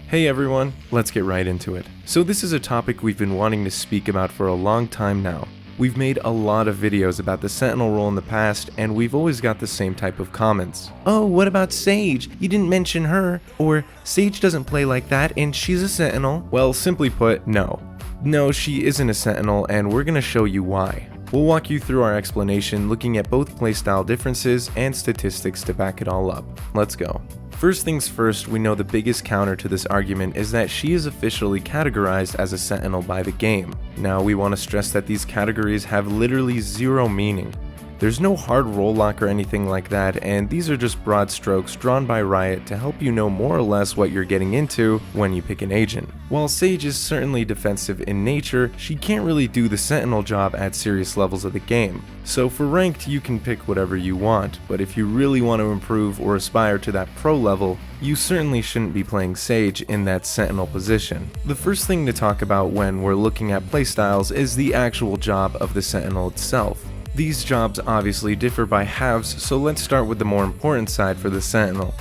Hey everyone, let's get right into it. So this is a topic we've been wanting to speak about for a long time now. We've made a lot of videos about the Sentinel role in the past, and we've always got the same type of comments. Oh, what about Sage? You didn't mention her. Or, Sage doesn't play like that and she's a Sentinel. Well, simply put, no. No, she isn't a Sentinel, and we're gonna show you why. We'll walk you through our explanation looking at both playstyle differences and statistics to back it all up. Let's go. First things first, we know the biggest counter to this argument is that she is officially categorized as a Sentinel by the game. Now, we want to stress that these categories have literally zero meaning. There's no hard role lock or anything like that, and these are just broad strokes drawn by Riot to help you know more or less what you're getting into when you pick an agent. While Sage is certainly defensive in nature, she can't really do the Sentinel job at serious levels of the game. So for ranked, you can pick whatever you want, but if you really want to improve or aspire to that pro level, you certainly shouldn't be playing Sage in that Sentinel position. The first thing to talk about when we're looking at playstyles is the actual job of the Sentinel itself. These jobs obviously differ by halves, so let's start with the more important side for the Sentinel: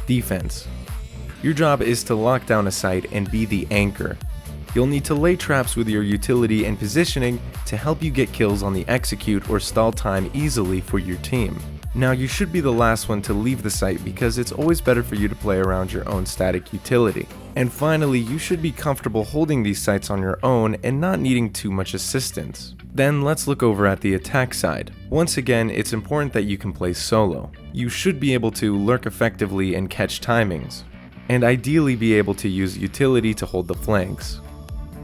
defense. Your job is to lock down a site and be the anchor. You'll need to lay traps with your utility and positioning to help you get kills on the execute or stall time easily for your team. Now, you should be the last one to leave the site because it's always better for you to play around your own static utility. And finally, you should be comfortable holding these sites on your own and not needing too much assistance. Then let's look over at the attack side. Once again, it's important that you can play solo. You should be able to lurk effectively and catch timings, and ideally be able to use utility to hold the flanks.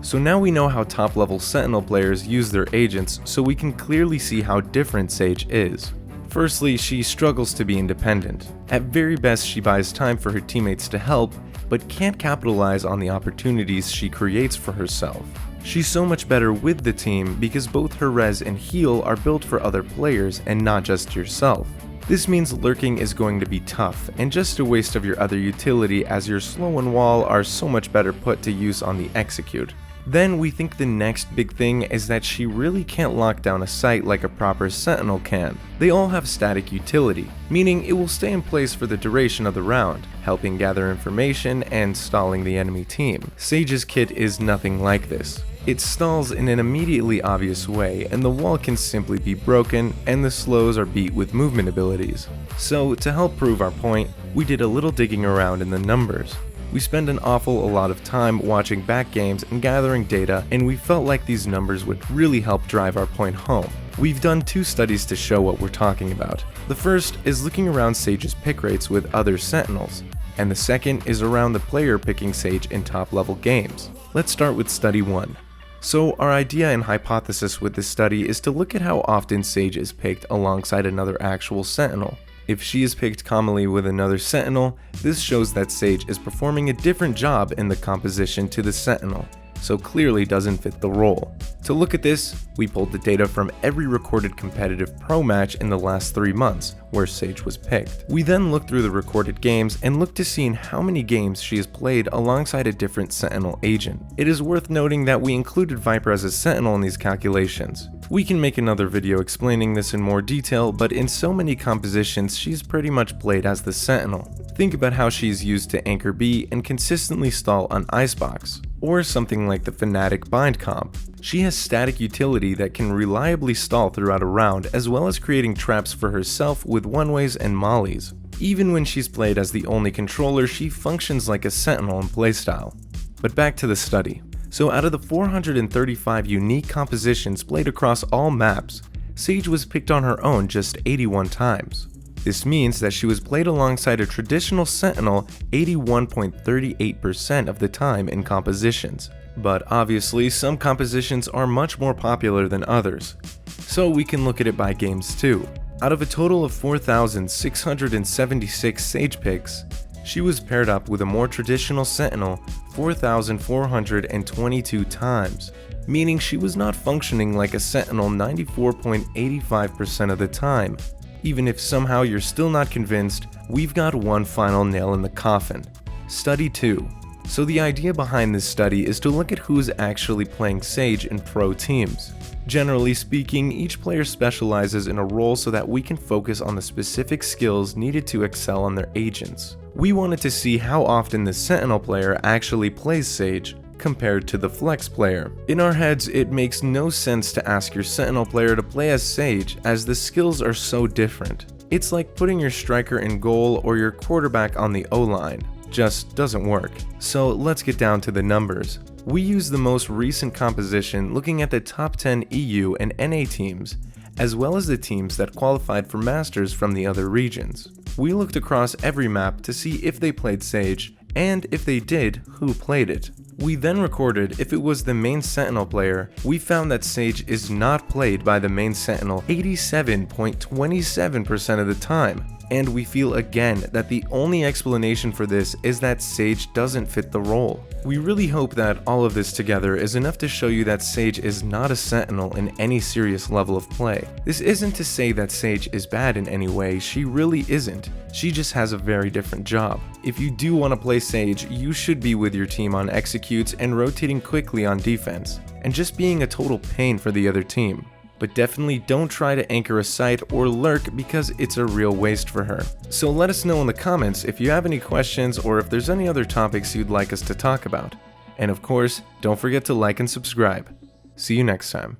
So now we know how top level Sentinel players use their agents, so we can clearly see how different Sage is. Firstly, she struggles to be independent. At very best, she buys time for her teammates to help, but can't capitalize on the opportunities she creates for herself. She's so much better with the team because both her res and heal are built for other players and not just yourself. This means lurking is going to be tough and just a waste of your other utility, as your slow and wall are so much better put to use on the execute. Then we think the next big thing is that she really can't lock down a site like a proper Sentinel can. They all have static utility, meaning it will stay in place for the duration of the round, helping gather information and stalling the enemy team. Sage's kit is nothing like this. It stalls in an immediately obvious way, and the wall can simply be broken, and the slows are beat with movement abilities. So to help prove our point, we did a little digging around in the numbers. We spend an awful lot of time watching back games and gathering data, and we felt like these numbers would really help drive our point home. We've done two studies to show what we're talking about. The first is looking around Sage's pick rates with other Sentinels, and the second is around the player picking Sage in top level games. Let's start with study 1. So our idea and hypothesis with this study is to look at how often Sage is picked alongside another actual Sentinel. If she is picked commonly with another Sentinel, this shows that Sage is performing a different job in the composition to the Sentinel, so clearly doesn't fit the role. To look at this, we pulled the data from every recorded competitive pro match in the last 3 months where Sage was picked. We then looked through the recorded games and looked to see in how many games she has played alongside a different Sentinel agent. It is worth noting that we included Viper as a Sentinel in these calculations. We can make another video explaining this in more detail, but in so many compositions, she's pretty much played as the Sentinel. Think about how she's used to anchor B and consistently stall on Icebox, or something like the Fnatic bind comp. She has static utility that can reliably stall throughout a round, as well as creating traps for herself with one-ways and mollies. Even when she's played as the only controller, she functions like a Sentinel in playstyle. But back to the study. So out of the 435 unique compositions played across all maps, Sage was picked on her own just 81 times. This means that she was played alongside a traditional Sentinel 81.38% of the time in compositions. But obviously, some compositions are much more popular than others, so we can look at it by games too. Out of a total of 4,676 Sage picks, she was paired up with a more traditional Sentinel 4,422 times, meaning she was not functioning like a Sentinel 94.85% of the time. Even if somehow you're still not convinced, we've got one final nail in the coffin. Study 2. So the idea behind this study is to look at who's actually playing Sage in pro teams. Generally speaking, each player specializes in a role so that we can focus on the specific skills needed to excel on their agents. We wanted to see how often the Sentinel player actually plays Sage compared to the Flex player. In our heads, it makes no sense to ask your Sentinel player to play as Sage as the skills are so different. It's like putting your striker in goal or your quarterback on the O-line. Just doesn't work. So let's get down to the numbers. We use the most recent composition looking at the top 10 EU and NA teams, as well as the teams that qualified for Masters from the other regions. We looked across every map to see if they played Sage, and if they did, who played it. We then recorded if it was the main Sentinel player. We found that Sage is not played by the main Sentinel 87.27% of the time. And we feel again that the only explanation for this is that Sage doesn't fit the role. We really hope that all of this together is enough to show you that Sage is not a Sentinel in any serious level of play. This isn't to say that Sage is bad in any way, she really isn't. She just has a very different job. If you do want to play Sage, you should be with your team on executes and rotating quickly on defense, and just being a total pain for the other team. But definitely don't try to anchor a site or lurk because it's a real waste for her. So let us know in the comments if you have any questions or if there's any other topics you'd like us to talk about. And of course, don't forget to like and subscribe. See you next time.